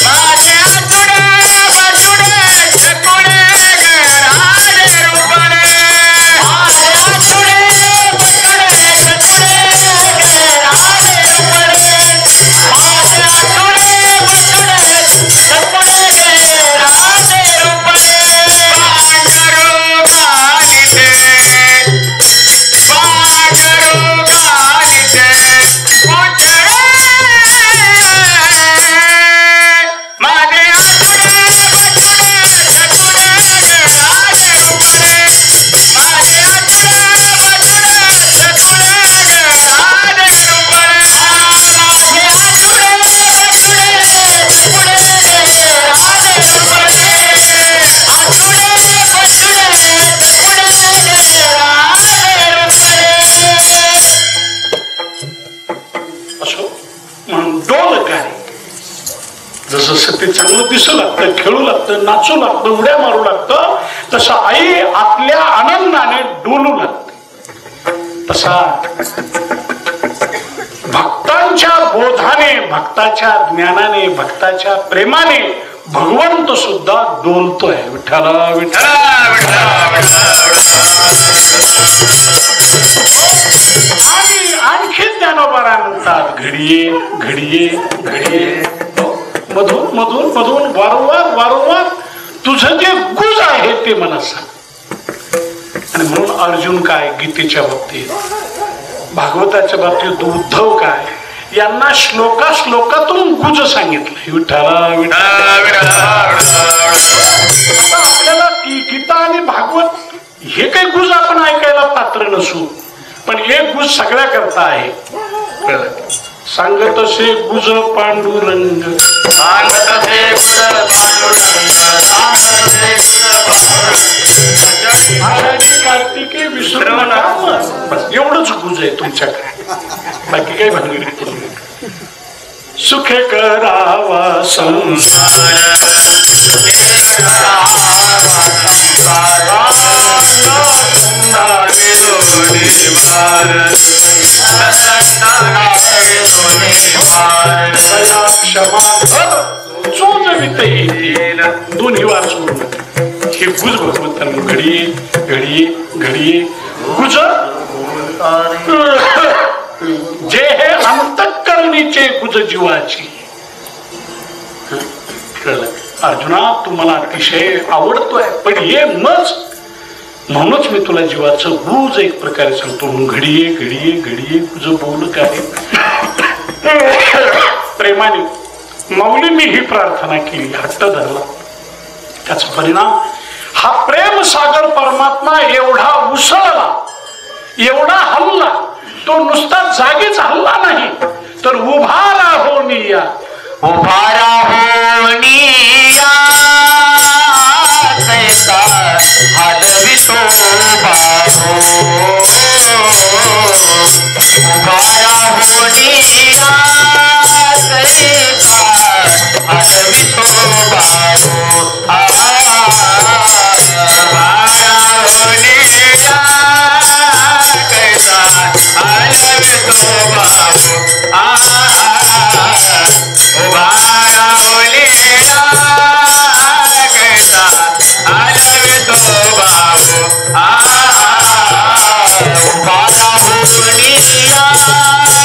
माझ्या जुडे बजुडे छकुडे गराडे रुपडे माझ्या जुडे बजुडे छकुडे गराडे रुपडे माझ्या जुडे बजुडे छकुडे गराडे रुपडे जसं ते चांगलं दिसू लागतं खेळू लागतं नाचू लागतं उड्या मारू लागतं तसं आई आपल्या आनंदाने डोलू लागते तसा भक्तांच्या बोधाने भक्ताच्या ज्ञानाने भक्ताच्या प्रेमाने भगवंत सुद्धा डोलतोय विठ्ठला विठ्ठला आणि आणखी ज्ञानोबा म्हणतात घडिये घडिये घडिये मधून मधून मधून वारंवार वारंवार तुझं जे गुज आहे ते मला सांग. आणि म्हणून अर्जुन काय गीतेच्या बाबतीत, भागवताच्या बाबतीत उद्धव काय, यांना श्लोकातून गुज सांगितलं. विठ्ठला आपल्याला गीता आणि भागवत हे काही गुज आपण ऐकायला पात्र नसू, पण एक गुज सगळ्या करता आहे. सांगतसे गुज पांडुरंग, सांगतसे गुज पांडुरंग, आषाढी कार्तिकी विसरू नका. बस एवढंच गुज आहे तुमच्याकडे, बाकी काही भानगडी करू नका. सुख करावा संसार, दोन्ही वाचून हे गुज भगवंतांना घडी घडी घडी गुज जे हे अंतःकरणीचे गुज जीवाची. अर्जुना तू मला अतिशय आवडतोय, पण हे मज म्हणूनच मी तुला जीवाचं गुज एक प्रकारे सांगतो. घडिये घडिये घडिये गुज बोल काय. प्रेमाने माऊली मी ही प्रार्थना केली, हट्ट धरला. त्याचा परिणाम हा प्रेम सागर परमात्मा एवढा उसळला, एवढा हल्ला. तो नुसता जागीच हल्ला नाही, तर उभा राहोनिया, उभा राहोनिया कैसा हलवितो बाहो. उभा राहोनिया कैसा हलवितो बाहो. उभा राहोनिया कैसा हलवितो बाहो. उभा राहोनिया कैसा हलवितो बाहो. उभा राहोनिया कैसा हलवितो बाहो. उभा राहोनिया कैसा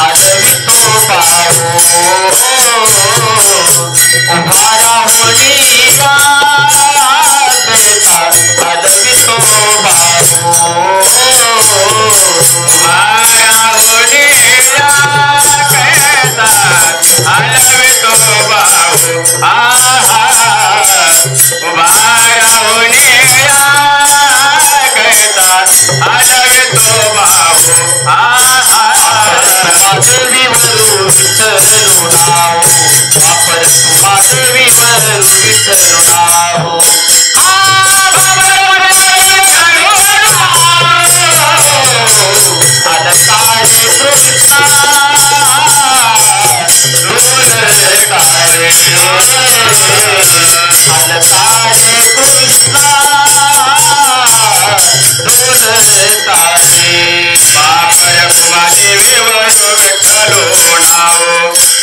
हलवितो बाहो. उभा राहोनिया कैसा हलवितो बाहो. उभा राहोनिया कैसा हलवितो बाहो. माधवीवरू विठ्ठल नाव, वापर माधवीवरू विठ्ठल नाव. अलकारे कृष्णा अलकारे कृष्णा बापर कुमारी वरू विठ्ठलो नाव.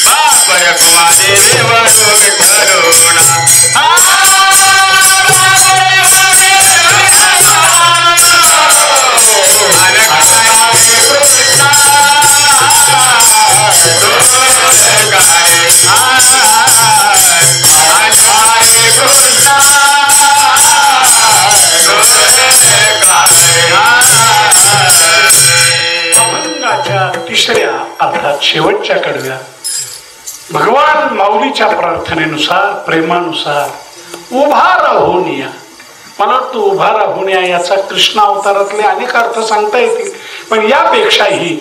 बापर कुमारी वरू विठ्ठलो नाव. अभंगाच्या तिसऱ्या अर्थात शेवटच्या कडव्या भगवान माऊलीच्या प्रार्थनेनुसार, प्रेमानुसार उभा राहोनिया. मला वाटतं उभा राहोनिया याचा कृष्ण अवतारातले अनेक अर्थ सांगता येतील, पण यापेक्षाही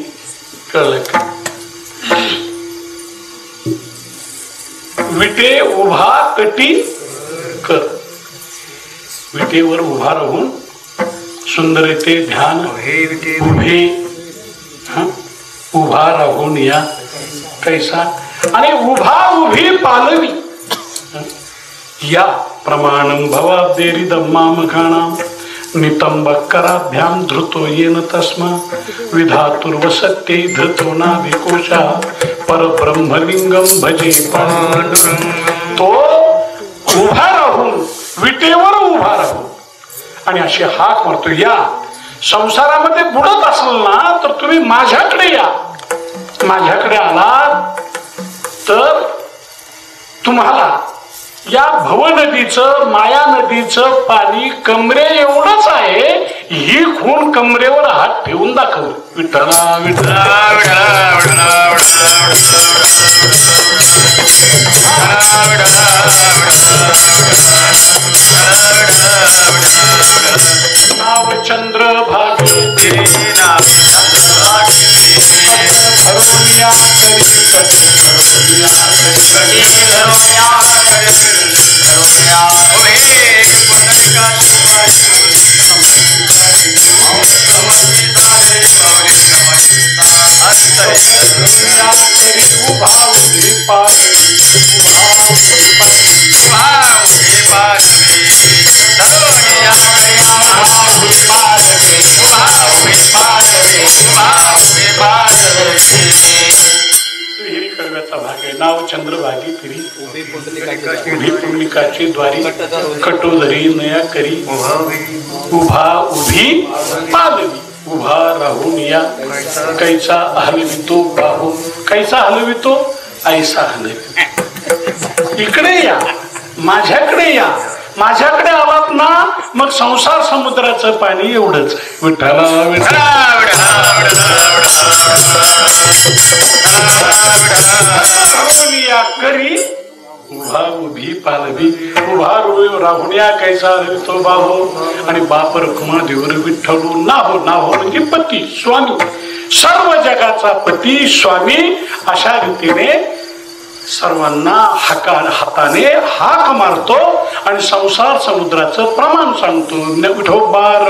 कळलं का, विटे उभा कटी कर. विटेवर उभा राहून सुंदर येते ध्यान उभे उभा राहून या कैसा. आणि उभा उभी पालवी या प्रमाणं भवाब्देरी दम्मामखाणाम नितंबकराभ्याम धृतो येन तस्मा विधातुर्वसत्ये धृतो नाभिकोशा परब्रह्मलिंगम भजे पांडुरंग. तो उभा राहून विटेवर उभा राहून आणि अशी हाक मारतो, या संसारामध्ये बुडत असेल ना तर तुम्ही माझ्याकडे या. माझ्याकडे आलात तर तुम्हाला या भव नदीचं माया नदीचं पाणी कमरे एवढंच आहे, ही खून कमरेवर हात ठेवून दाखवली. विठ्ठला विठ्ठला नाव चंद्रभागे धरुनिया नाव चंद्रभागी फिरी उभी पुंडलिकाची द्वारी कटोदरी नया करी उभा उभी पालवी. उभा राहून या कैसा हलवितो बाहू, कैसा हलवितो ऐसा हलवितो. इकडे या, माझ्याकडे या, माझ्याकडे आलात ना मग संसार समुद्राचं पाणी एवढंच. विठ्ठला विठ्ठला करी उभा उभी पालवी. उभा राहुण्या कैसा हलवितो बाहो, आणि बाप रखुमा देवर विठ्ठलू नाहो. नाहो म्हणजे पती स्वामी, सर्व जगाचा पती स्वामी. अशा रीतीने सर्वांना हाताने हाक मारतो आणि संसार समुद्राचं प्रमाण सांगतो. विठोबार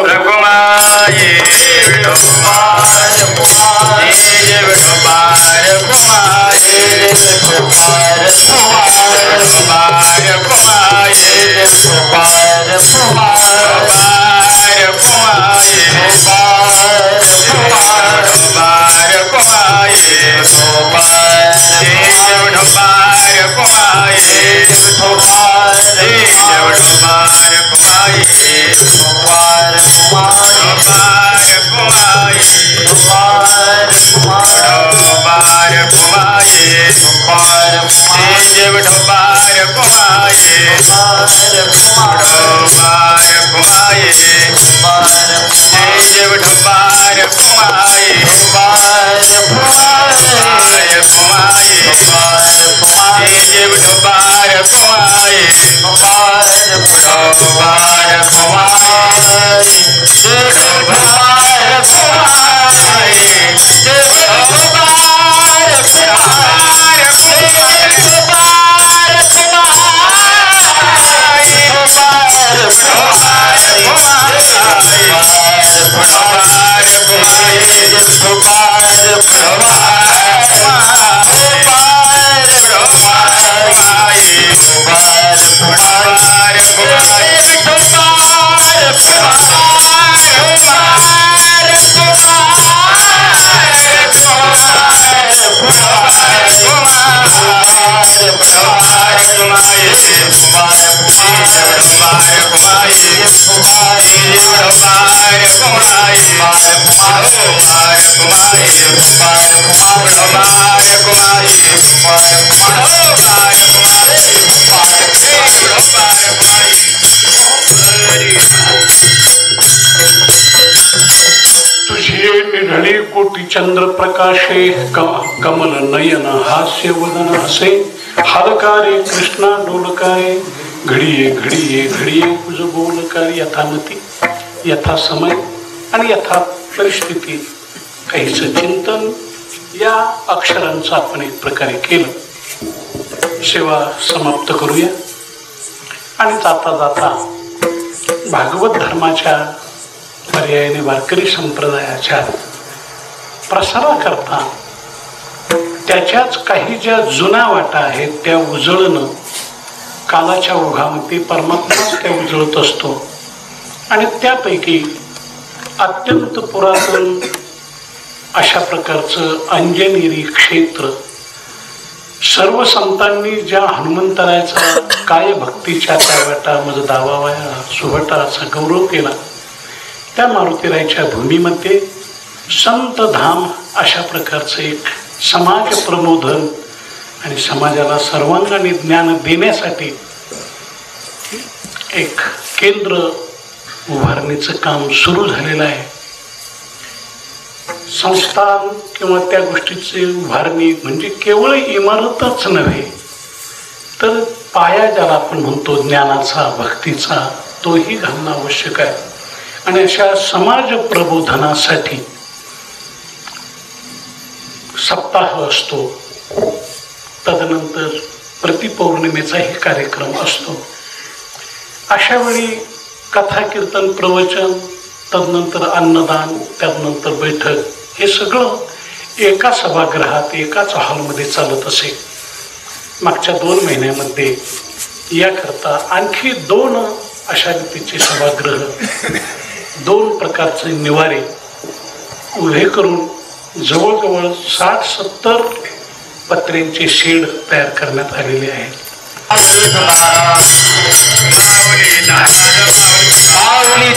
कोटी चंद्र प्रकाशे कमल नयन हास्य वदन हसे. हालकारे कृष्णा डोलकारे घडिये घडिये घडिये तुझ बोलकारे. यथामती यथा समय आणि यथा परिस्थिती काहीच चिंतन या अक्षरांचं आपण एक प्रकारे केलं. सेवा समाप्त करूया आणि जाता जाता भागवत धर्माच्या पर्यायाने वारकरी संप्रदायाच्या प्रसाराकरता त्याच्याच काही ज्या जुन्या वाटा आहेत त्या उजळणं. कालाच्या ओघामध्ये परमात्माच त्या उजळत असतो आणि त्यापैकी अत्यंत पुरातन अशा प्रकारचं अंजनेरी क्षेत्र सर्व संतांनी ज्या हनुमंतरायाचा काय भक्तीच्या त्या वाटामध्ये दावावाया सुभटाचा गौरव केला त्या मारुतीरायाच्या भूमीमध्ये संत धाम अशा प्रकारचं एक समाज प्रबोधन आणि समाजाला सर्वांगाने ज्ञान देण्यासाठी एक केंद्र उभारणीचं काम सुरू झालेलं आहे. संस्थान किंवा त्या गोष्टीची उभारणी म्हणजे केवळ इमारतच नव्हे, तर पाया ज्याला आपण म्हणतो ज्ञानाचा, भक्तीचा, तोही घालणं आवश्यक आहे. आणि अशा समाज प्रबोधनासाठी सप्ताह असतो, तदनंतर प्रतिपौर्णिमेचाही कार्यक्रम असतो. अशा वेळी कथा, कीर्तन, प्रवचन, तदनंतर अन्नदान, त्यानंतर बैठक, हे सगळं एका सभागृहात, एकाच हॉलमध्ये चालत असे. मागच्या 2 महिन्यामध्ये याकरता आणखी 2 अशा रीतीचे सभागृह, 2 प्रकारचे निवारे उभे करून जवळजवळ 60-70 पत्र्यांचे शेड तयार करण्यात आलेले आहेत. माऊली